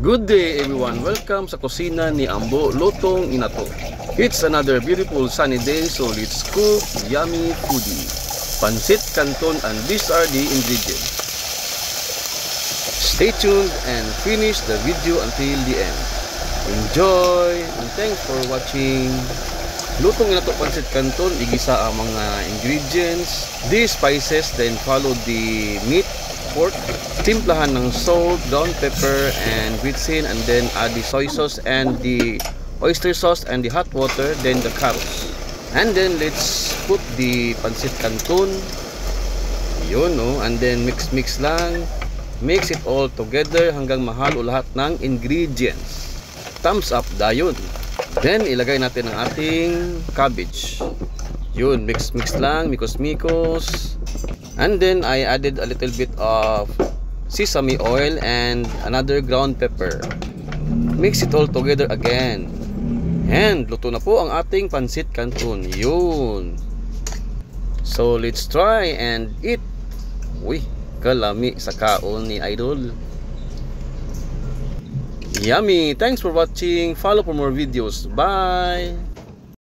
Good day everyone, welcome sa kusina ni Ambo Lutong Inato. It's another beautiful sunny day, so let's cook yummy foodie. Pancit Canton, and these are the ingredients. Stay tuned and finish the video until the end. Enjoy and thanks for watching. Lutong Inato Pancit Canton, igisa ang mga ingredients, these spices, then follow the meat, pork, timplahan ng salt, ground pepper, and grits in, and then add the soy sauce and the oyster sauce and the hot water, then the carrots. And then let's put the pancit canton. Yun, no? And then mix lang. Mix it all together hanggang mahalo lahat ng ingredients. Thumbs up dayon. Then ilagay natin ang ating cabbage. Yun, mix lang, mikos. And then I added a little bit of sesame oil and another ground pepper. Mix it all together again. And luto na po ang ating pancit canton. Yun. So let's try and eat. Uy, kalami sa kaon ni Idol. Yummy. Thanks for watching. Follow for more videos. Bye.